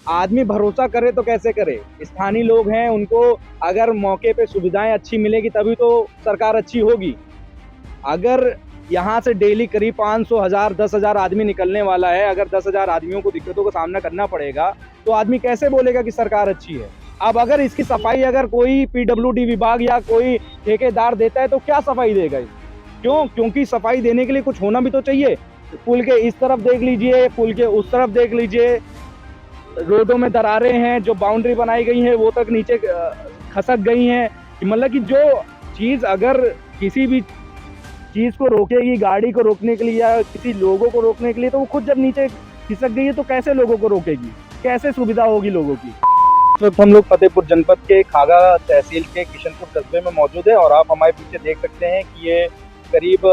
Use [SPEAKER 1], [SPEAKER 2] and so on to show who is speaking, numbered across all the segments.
[SPEAKER 1] आदमी भरोसा करे तो कैसे करे? स्थानीय लोग हैं, उनको अगर मौके पे सुविधाएं अच्छी मिलेगी तभी तो सरकार अच्छी होगी। अगर यहाँ से डेली करीब 500, 1000, 10,000 आदमी निकलने वाला है, अगर 10,000 आदमियों को दिक्कतों का सामना करना पड़ेगा, तो आदमी कैसे बोलेगा कि सरकार अच्छी है? अब अगर इसकी सफाई अगर कोई पीडब्ल्यूडी विभाग या कोई ठेकेदार देता है, तो क्या सफाई देगा ये? क्यों? क्योंकि सफाई देने के लिए कुछ होना भी तो चाहिए। पुल के इस तरफ देख लीजिए, पुल के उस तरफ देख लीजिए, रोडों में दरारें हैं, जो बाउंड्री बनाई गई है वो तक नीचे खसक गई हैं। मतलब कि जो चीज़ अगर किसी भी चीज़ को रोकेगी, गाड़ी को रोकने के लिए या किसी लोगों को रोकने के लिए, तो वो खुद जब नीचे खिसक गई है तो कैसे लोगों को रोकेगी? कैसे सुविधा होगी लोगों की? इस वक्त हम लोग फतेहपुर जनपद के खागा तहसील के किशनपुर कस्बे में मौजूद है और आप हमारे पीछे देख सकते हैं कि ये करीब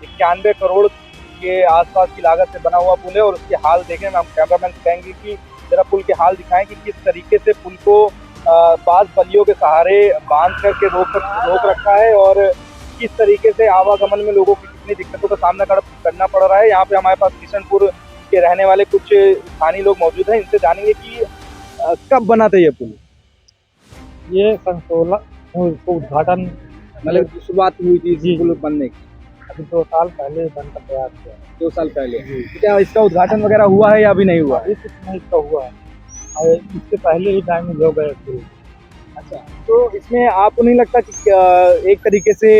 [SPEAKER 1] 91 करोड़ के आसपास की लागत से बना हुआ पुल है और उसके हाल देखें। हम कैमरामैन से कहेंगे कि जरा पुल के हाल दिखाएं कि किस तरीके से पुल को बांस बल्लियों के सहारे बांध करके रोक रखा है और किस तरीके से आवागमन में लोगों को कितनी दिक्कतों का सामना करना पड़ रहा है। यहाँ पे हमारे पास किशनपुर के रहने वाले कुछ स्थानीय लोग मौजूद हैं, इनसे जानेंगे कि कब बना था ये पुल?
[SPEAKER 2] ये सन 16 उद्घाटन
[SPEAKER 1] मतलब शुरुआत हुई थी इस पुल बनने की?
[SPEAKER 2] अभी 2 साल पहले बनकर तैयार किया।
[SPEAKER 1] 2 साल पहले। क्या इसका उद्घाटन वगैरह हुआ है या अभी नहीं हुआ?
[SPEAKER 2] अभी कुछ नहीं इसका हुआ है और इसके पहले ही डैमेज हो गए पुल।
[SPEAKER 1] अच्छा, तो इसमें आपको नहीं लगता कि एक तरीके से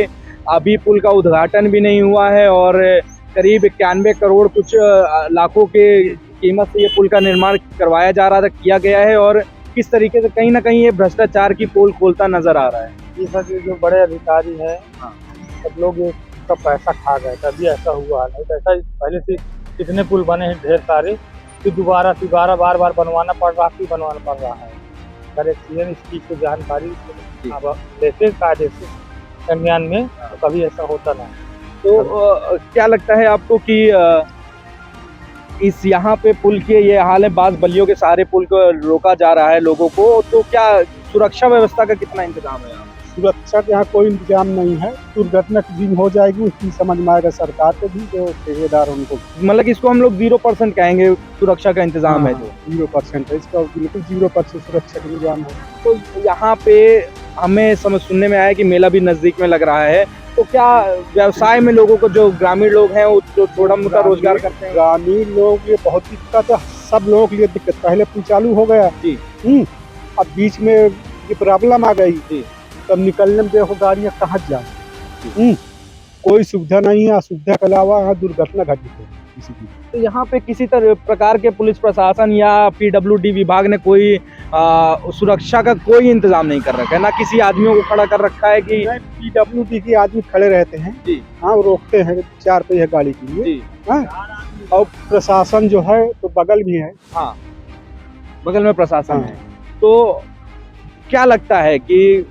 [SPEAKER 1] अभी पुल का उद्घाटन भी नहीं हुआ है और करीब 91 करोड़ कुछ लाखों के कीमत से ये पुल का निर्माण करवाया जा रहा था, किया गया है और किस तरीके से कहीं ना कहीं ये भ्रष्टाचार की पोल खोलता नजर आ रहा है?
[SPEAKER 2] ये सब जो बड़े अधिकारी हैं,
[SPEAKER 1] हाँ।
[SPEAKER 2] सब लोग ये सब पैसा खा गए, तभी ऐसा हुआ। नहीं तो ऐसा पहले से कितने पुल बने हैं ढेर सारे, फिर दोबारा बार बार बनवाना पड़ रहा है। अगर एक सीएम इस चीज़ की जानकारी अब लेते कायदे से संज्ञान में, तो कभी ऐसा होता नहीं।
[SPEAKER 1] तो क्या लगता है आपको कि इस यहाँ पे पुल के ये हाल है, बांस बल्लियों के सहारे पुल को रोका जा रहा है लोगों को, तो क्या सुरक्षा व्यवस्था का कितना इंतजाम है यहाँ?
[SPEAKER 2] सुरक्षा का यहाँ कोई इंतजाम नहीं है। दुर्घटना की दिन हो जाएगी उसकी समझ में आएगा सरकार को भी, जो ठेकेदार उनको।
[SPEAKER 1] मतलब कि इसको हम लोग 0% कहेंगे, सुरक्षा का इंतजाम है जो
[SPEAKER 2] 0% है, इसका बिल्कुल 0% सुरक्षा का इंतजाम है।
[SPEAKER 1] तो यहाँ पे हमें सुनने में आया कि मेला भी नजदीक में लग रहा है, तो क्या व्यवसाय में लोगों को, जो ग्रामीण लोग हैं वो जो थोड़ा मोटा रोजगार करते हैं,
[SPEAKER 2] ग्रामीण लोग ये बहुत दिक्कत है, सब लोगों के लिए दिक्कत। पहले पुल चालू हो गया
[SPEAKER 1] जी,
[SPEAKER 2] अब बीच में ये प्रॉब्लम आ गई थी, तब निकलने में देखो गाड़ियाँ कहाँ जाए, कोई सुविधा नहीं है। असुविधा के अलावा यहाँ दुर्घटना घटित है किसी की।
[SPEAKER 1] तो यहाँ पे किसी तरह प्रकार के पुलिस प्रशासन या पीडब्ल्यूडी विभाग ने कोई सुरक्षा का कोई इंतजाम नहीं कर रखा है, ना किसी आदमियों को खड़ा कर रखा है कि
[SPEAKER 2] पीडब्ल्यूडी के आदमी खड़े रहते हैं
[SPEAKER 1] जी,
[SPEAKER 2] हाँ, वो रोकते हैं 4 पहिया गाड़ी के लिए
[SPEAKER 1] जी,
[SPEAKER 2] हाँ। और प्रशासन जो है तो बगल भी है,
[SPEAKER 1] हाँ, बगल में प्रशासन
[SPEAKER 2] हाँ।
[SPEAKER 1] है। तो क्या लगता है कि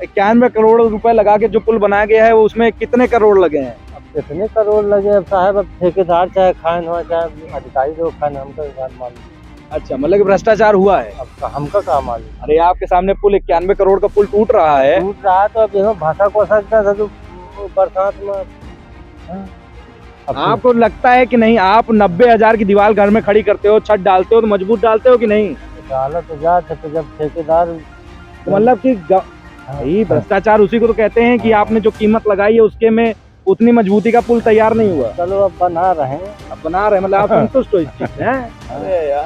[SPEAKER 1] 91 करोड़ रुपए लगा के जो पुल बनाया गया है वो उसमें कितने करोड़ लगे हैं?
[SPEAKER 2] अब कितने करोड़ लगे अब साहब, अब ठेकेदार चाहे खान हो चाहे अधिकारी जो खान, हमका मालूम।
[SPEAKER 1] अच्छा, मतलब कि भ्रष्टाचार हुआ है।
[SPEAKER 2] अब हमका क्या मालूम।
[SPEAKER 1] अरे आपके सामने पुल 91 करोड़ का पुल टूट रहा है।
[SPEAKER 2] टूट रहा तो अब यहाँ भाषा को सकता था तो बरसात में हाँ।
[SPEAKER 1] आपको लगता है कि नहीं, आप 90,000 की दीवार घर में खड़ी करते हो, छत डालते हो तो मजबूत डालते हो कि नहीं?
[SPEAKER 2] डाला तो जाते, तो जब ठेकेदार
[SPEAKER 1] तो मतलब कि भाई भ्रष्टाचार उसी को तो कहते हैं कि आपने जो कीमत लगाई है उसके में उतनी मजबूती का पुल तैयार नहीं हुआ।
[SPEAKER 2] चलो अब बना रहे हैं,
[SPEAKER 1] अब बना रहे, मतलब आप संतुष्ट हो इस चीज से?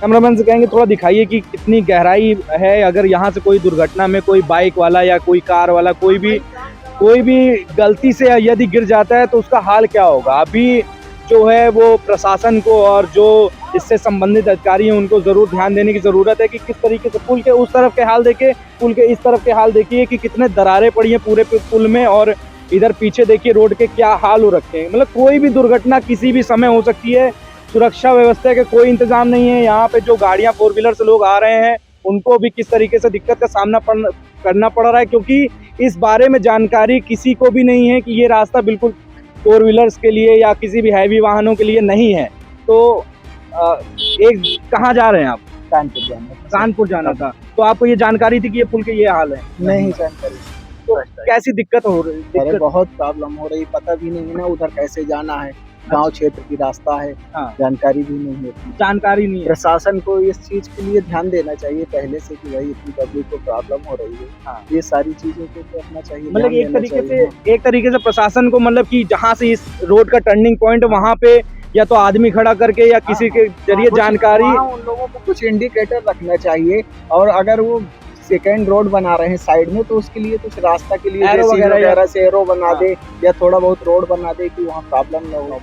[SPEAKER 1] कैमरामैन से कहेंगे थोड़ा दिखाइए कि कितनी गहराई है, अगर यहाँ से कोई दुर्घटना में कोई बाइक वाला या कोई कार वाला कोई भी गलती से यदि गिर जाता है तो उसका हाल क्या होगा। अभी जो है वो प्रशासन को और जो इससे संबंधित अधिकारी हैं उनको जरूर ध्यान देने की जरूरत है कि किस तरीके से पुल के उस तरफ के हाल देखे, पुल के इस तरफ के हाल देखिए कि कितने दरारें पड़ी हैं पूरे पुल में, और इधर पीछे देखिए रोड के क्या हाल हो रखे हैं। मतलब कोई भी दुर्घटना किसी भी समय हो सकती है। सुरक्षा व्यवस्था के कोई इंतजाम नहीं है। यहाँ पे जो गाड़ियाँ 4 व्हीलर से लोग आ रहे हैं उनको भी किस तरीके से दिक्कत का सामना करना पड़ रहा है, क्योंकि इस बारे में जानकारी किसी को भी नहीं है कि ये रास्ता बिल्कुल 4 व्हीलर्स के लिए या किसी भी हैवी वाहनों के लिए नहीं है। तो एक कहाँ जा रहे हैं आप? कानपुर जाना था। तो आपको ये जानकारी थी कि ये पुल के ये हाल है?
[SPEAKER 3] नहीं जानकारी।
[SPEAKER 1] तो कैसी दिक्कत हो रही है?
[SPEAKER 3] अरे बहुत प्रॉब्लम हो रही, पता भी नहीं है ना उधर कैसे जाना है। गांव क्षेत्र की रास्ता है,
[SPEAKER 1] हाँ।
[SPEAKER 3] जानकारी भी नहीं होती।
[SPEAKER 1] जानकारी नहीं है।
[SPEAKER 3] प्रशासन को इस चीज के लिए ध्यान देना चाहिए पहले से कि भाई इतनी पब्लिक को प्रॉब्लम हो रही है।
[SPEAKER 1] हाँ।
[SPEAKER 3] ये सारी चीजों को देखना चाहिए,
[SPEAKER 1] मतलब
[SPEAKER 3] ध्यान देना चाहिए।
[SPEAKER 1] एक तरीके से प्रशासन को मतलब कि जहाँ से इस रोड का टर्निंग पॉइंट वहाँ पे या तो आदमी खड़ा करके या किसी के जरिए जानकारी,
[SPEAKER 3] उन लोगों को कुछ इंडिकेटर रखना चाहिए। और अगर वो सेकेंड रोड बना रहे हैं साइड में, तो उसके लिए कुछ रास्ता के लिए
[SPEAKER 1] एरो
[SPEAKER 3] JCB
[SPEAKER 1] वगैरह
[SPEAKER 3] वगैरह से एरो बना
[SPEAKER 1] हाँ।
[SPEAKER 3] दे, या थोड़ा बहुत रोड बना दे कि वहाँ प्रॉब्लम ना हो।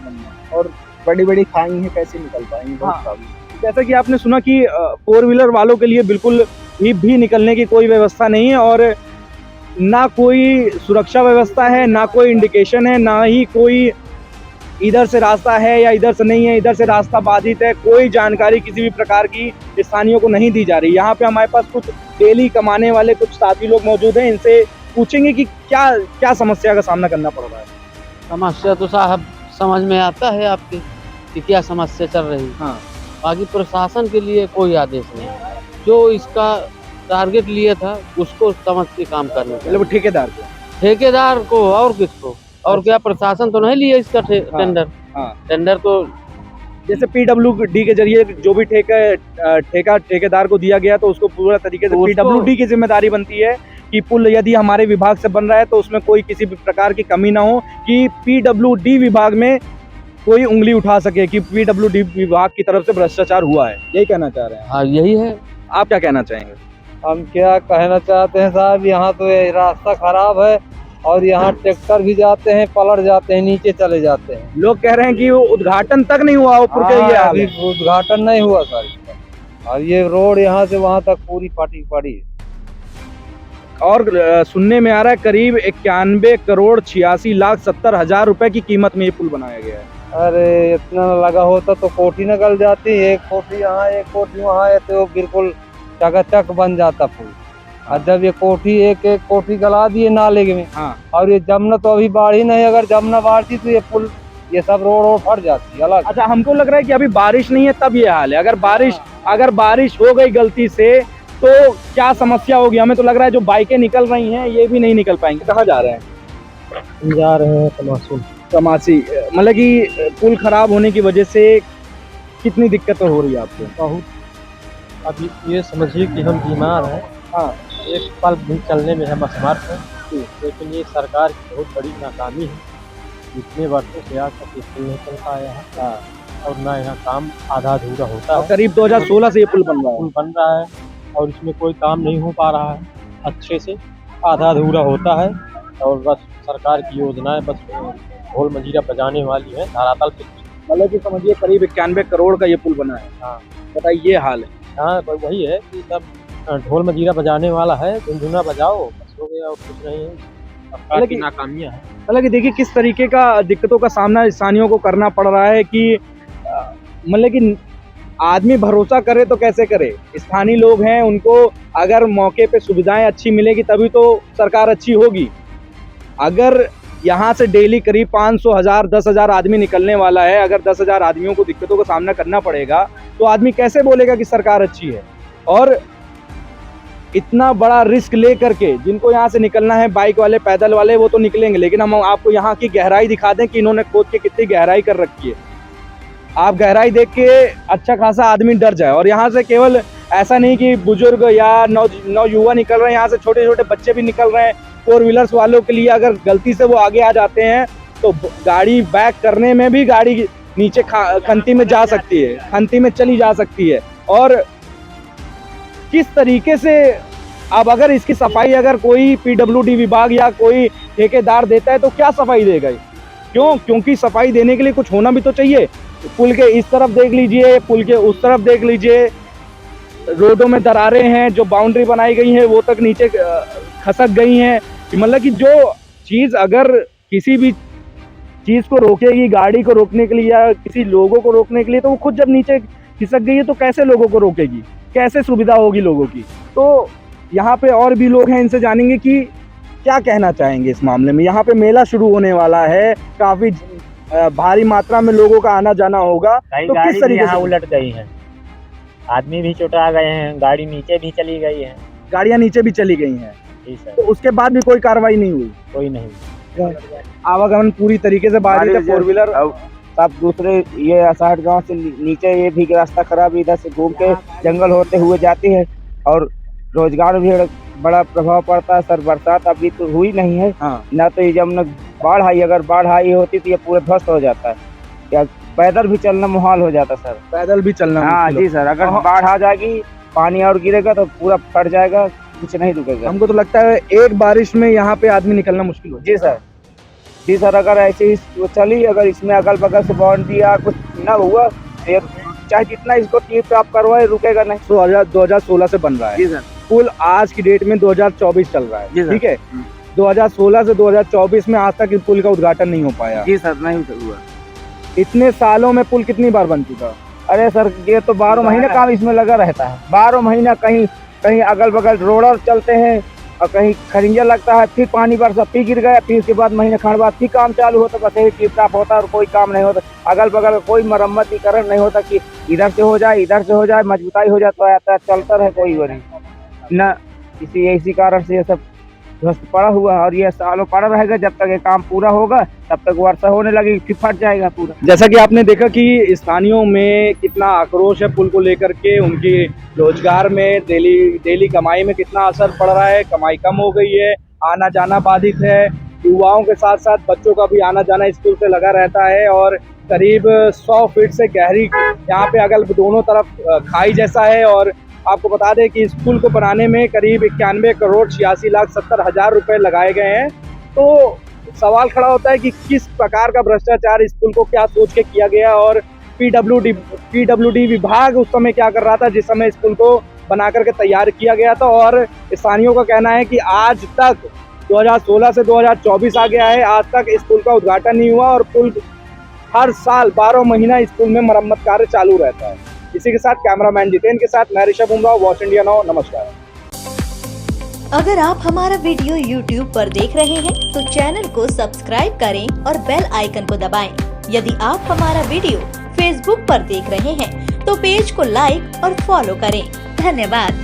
[SPEAKER 3] और बड़ी बड़ी खाई है, कैसे निकल पाएंगे, बहुत
[SPEAKER 1] हाँ।
[SPEAKER 3] प्रॉब्लम।
[SPEAKER 1] जैसा कि आपने सुना कि 4 व्हीलर वालों के लिए बिल्कुल भी निकलने की कोई व्यवस्था नहीं है और ना कोई सुरक्षा व्यवस्था है, ना कोई इंडिकेशन है, ना ही कोई इधर से रास्ता है या इधर से नहीं है, इधर से रास्ता बाधित है, कोई जानकारी किसी भी प्रकार की स्थानीयों को नहीं दी जा रही। यहाँ पे हमारे पास कुछ डेली कमाने वाले कुछ साथी लोग मौजूद हैं, इनसे पूछेंगे कि क्या क्या समस्या का सामना करना पड़ रहा है।
[SPEAKER 4] समस्या तो साहब समझ में आता है आपकी कि क्या समस्या चल रही है।
[SPEAKER 1] हाँ।
[SPEAKER 4] बाकी प्रशासन के लिए कोई आदेश नहीं, जो इसका टारगेट लिया था उसको समझ के काम करने चाहिए।
[SPEAKER 1] मतलब ठेकेदार को,
[SPEAKER 4] ठेकेदार को और किसको, और क्या प्रशासन तो नहीं लिया इसका टेंडर।
[SPEAKER 1] हाँ।
[SPEAKER 4] टेंडर तो
[SPEAKER 1] जैसे PWD के जरिए जो भी ठेकेदार को दिया गया तो उसको पूरा तरीके से PWD की जिम्मेदारी बनती है कि पुल यदि हमारे विभाग से बन रहा है तो उसमें कोई किसी भी प्रकार की कमी ना हो, कि PWD विभाग में कोई उंगली उठा सके कि PWD विभाग की तरफ से भ्रष्टाचार हुआ है। यही कहना चाह रहे हैं
[SPEAKER 4] हाँ यही है।
[SPEAKER 1] आप क्या कहना चाहेंगे?
[SPEAKER 2] हम क्या कहना चाहते हैं साहब, यहाँ तो ये रास्ता खराब है और यहाँ ट्रैक्टर भी जाते हैं, पलट जाते हैं, नीचे चले जाते हैं।
[SPEAKER 1] लोग कह रहे हैं कि वो उद्घाटन तक नहीं हुआ ऊपर के, ये
[SPEAKER 2] अभी उद्घाटन नहीं हुआ सर इसका। और ये रोड यहाँ से वहाँ तक पूरी फटी पड़ी है।
[SPEAKER 1] और सुनने में आ रहा है करीब 91 करोड़ 86 लाख 70 हजार रुपए की कीमत में ये पुल बनाया गया है।
[SPEAKER 2] अरे इतना लगा होता तो कोठी न गल जाती, एक कोठी यहाँ एक कोठी वहाँ है तो बिल्कुल चकाचक बन जाता पुल। और जब ये कोठी एक कोठी गला दिए नाले में,
[SPEAKER 1] हाँ।
[SPEAKER 2] और ये जमुना तो अभी बाढ़ ही नहीं, अगर जमुना बाढ़ती तो ये पुल ये सब रोड फट जाती अलग।
[SPEAKER 1] अच्छा, हमको लग रहा है कि अभी बारिश नहीं है तब ये हाल है। अगर बारिश हो गई गलती से तो क्या समस्या होगी? हमें तो लग रहा है जो बाइकें निकल रही हैं ये भी नहीं निकल पाएंगे। कहाँ जा रहे हैं?
[SPEAKER 2] जा रहे हैं
[SPEAKER 1] तमासी। मतलब कि पुल खराब होने की वजह से कितनी दिक्कतें हो रही है आपको?
[SPEAKER 2] बहुत। अभी ये समझिए कि हम बीमार हैं।
[SPEAKER 1] हाँ।
[SPEAKER 2] एक पल भी चलने में हम असमर्थ हैं, लेकिन ये सरकार की बहुत बड़ी नाकामी है। इतने वर्षों से आज तक ये पुल नहीं चल पाया है।
[SPEAKER 1] हाँ।
[SPEAKER 2] और ना यहाँ काम आधा अधूरा होता है।
[SPEAKER 1] करीब 2016 से ये पुल बन रहा है।
[SPEAKER 2] पुल बन रहा है और इसमें कोई काम नहीं हो पा रहा है अच्छे से, आधा अधूरा होता है। और बस सरकार की योजनाएं बस ढोल मंजीरा बजाने वाली है, धरातल पे।
[SPEAKER 1] मतलब कि समझिए करीब 91 करोड़ का ये पुल बना है।
[SPEAKER 2] हाँ।
[SPEAKER 1] बताइए ये हाल है।
[SPEAKER 2] हाँ, वही है कि सब ढोल मंजीरा बजाने वाला है, झुनझुना बजाओ बस हो गया और कुछ नहीं है। सरकार की नाकामियां है।
[SPEAKER 1] मतलब कि देखिए किस तरीके का दिक्कतों का सामना स्थानीयों को करना पड़ रहा है कि मतलब कि आदमी भरोसा करे तो कैसे करे। स्थानीय लोग हैं, उनको अगर मौके पे सुविधाएं अच्छी मिलेगी तभी तो सरकार अच्छी होगी। अगर यहाँ से डेली करीब 500 हजार 10,000 आदमी निकलने वाला है, अगर 10,000 आदमियों को दिक्कतों का सामना करना पड़ेगा तो आदमी कैसे बोलेगा कि सरकार अच्छी है। और इतना बड़ा रिस्क ले करके जिनको यहाँ से निकलना है, बाइक वाले पैदल वाले वो तो निकलेंगे, लेकिन हम आपको यहाँ की गहराई दिखा दें कि इन्होंने खोद के कितनी गहराई कर रखी है। आप गहराई देख के अच्छा खासा आदमी डर जाए। और यहाँ से केवल ऐसा नहीं कि बुजुर्ग या नौयुवा निकल रहे हैं, यहाँ से छोटे छोटे बच्चे भी निकल रहे हैं। 4 व्हीलर्स वालों के लिए अगर गलती से वो आगे आ जाते हैं तो गाड़ी बैक करने में भी गाड़ी नीचे खंती में जा सकती है, खंती में चली जा सकती है। और किस तरीके से अब अगर इसकी सफाई अगर कोई PWD विभाग या कोई ठेकेदार देता है तो क्या सफाई देगा? क्योंकि सफाई देने के लिए कुछ होना भी तो चाहिए। पुल के इस तरफ देख लीजिए, पुल के उस तरफ देख लीजिए, रोडों में दरारें हैं, जो बाउंड्री बनाई गई है वो तक नीचे खसक गई हैं। मतलब कि जो चीज़ अगर किसी भी चीज़ को रोकेगी, गाड़ी को रोकने के लिए या किसी लोगों को रोकने के लिए, तो वो खुद जब नीचे खिसक गई है तो कैसे लोगों को रोकेगी, कैसे सुविधा होगी लोगों की। तो यहाँ पे और भी लोग हैं, इनसे जानेंगे कि क्या कहना चाहेंगे इस मामले में। यहाँ पे मेला शुरू होने वाला है, काफ़ी भारी मात्रा में लोगों का आना जाना होगा, तो किस तरीके से
[SPEAKER 5] उलट गई हैं, आदमी भी चुटा गए हैं, गाड़ी नीचे भी चली गई है,
[SPEAKER 1] गाड़ियां नीचे भी चली गई हैं, तो उसके बाद भी कोई कार्रवाई नहीं हुई?
[SPEAKER 5] कोई नहीं।
[SPEAKER 1] आवागमन पूरी तरीके से बाधित है।
[SPEAKER 6] सब दूसरे ये 60 गांव से नीचे ये भी रास्ता खराब, इधर से घूम के जंगल होते हुए जाती है और रोजगार भी बड़ा प्रभाव पड़ता है सर। बरसात अभी तो हुई नहीं है ना, तो ये जब न बाढ़ आई, अगर बाढ़ आई होती तो ये पूरा ध्वस्त हो जाता है, या पैदल भी चलना मुहाल हो जाता सर।
[SPEAKER 1] पैदल भी चलना?
[SPEAKER 6] हाँ जी सर, अगर बाढ़ आ जाएगी, पानी और गिरेगा तो पूरा फट जाएगा, कुछ नहीं रुकेगा।
[SPEAKER 1] हमको तो लगता है एक बारिश में यहाँ पे आदमी निकलना मुश्किल हो।
[SPEAKER 6] जी सर, जी सर, अगर ऐसे ही चली, अगर इसमें अगल बगल से बाउंड्री या कुछ ना हुआ, चाहे जितना इसको टीप टाप करवाए रुकेगा नहीं।
[SPEAKER 1] 2016 से बन रहा है
[SPEAKER 6] जी सर।
[SPEAKER 1] पुल आज की डेट में 2024 चल रहा है, ठीक है। 2016 से 2024 में आज तक इस पुल का उद्घाटन नहीं हो पाया।
[SPEAKER 6] जी सर, नहीं हुआ।
[SPEAKER 1] इतने सालों में पुल कितनी बार बन चुका?
[SPEAKER 6] अरे सर, ये तो 12 महीने काम इसमें लगा रहता है। 12 महीना कहीं कहीं अगल बगल रोडर चलते हैं और कहीं खरिंजा लगता है, फिर पानी बरसा, फिर गिर गया, फिर उसके बाद महीने खंड बाद फिर काम चालू होता, बस यही टिप टाप होता और कोई काम नहीं होता। अगल बगल कोई मरम्मतीकरण नहीं होता कि इधर से हो जाए, इधर से हो जाए, मजबूताई हो जाए तो यातायात चलता रहे, कोई वो नहीं ना। इसी कारण से ये सब ध्वस्त पड़ा हुआ है और ये सालों पड़ा रहेगा। जब तक ये काम पूरा होगा तब तक वर्षा होने लगी, फिर फट जाएगा पूरा।
[SPEAKER 1] जैसा कि आपने देखा कि स्थानियों में कितना आक्रोश है पुल को लेकर के, उनकी रोजगार में, डेली कमाई में कितना असर पड़ रहा है। कमाई कम हो गई है, आना जाना बाधित है, युवाओं के साथ साथ बच्चों का भी आना जाना स्कूल से लगा रहता है। और करीब 100 फीट से गहरी यहाँ पे अगल दोनों तरफ खाई जैसा है। और आपको बता दें कि स्कूल को बनाने में करीब 91 करोड़ 86,70,000 रुपए लगाए गए हैं। तो सवाल खड़ा होता है कि किस प्रकार का भ्रष्टाचार स्कूल को क्या सोच के किया गया और पीडब्ल्यूडी विभाग उस समय क्या कर रहा था जिस समय स्कूल को बना करके तैयार किया गया था। और स्थानीयों का कहना है कि आज तक 2016 से 2024 आ गया है, आज तक स्कूल का उद्घाटन नहीं हुआ और पुल हर साल 12 महीना स्कूल में मरम्मत कार्य चालू रहता है। इसी के साथ कैमरामैन जितेन के साथ मैं Rishabh Umrao, watch India now. नमस्कार।
[SPEAKER 7] अगर आप हमारा वीडियो YouTube पर देख रहे हैं तो चैनल को सब्सक्राइब करें और बेल आइकन को दबाएं। यदि आप हमारा वीडियो Facebook पर देख रहे हैं तो पेज को लाइक और फॉलो करें। धन्यवाद।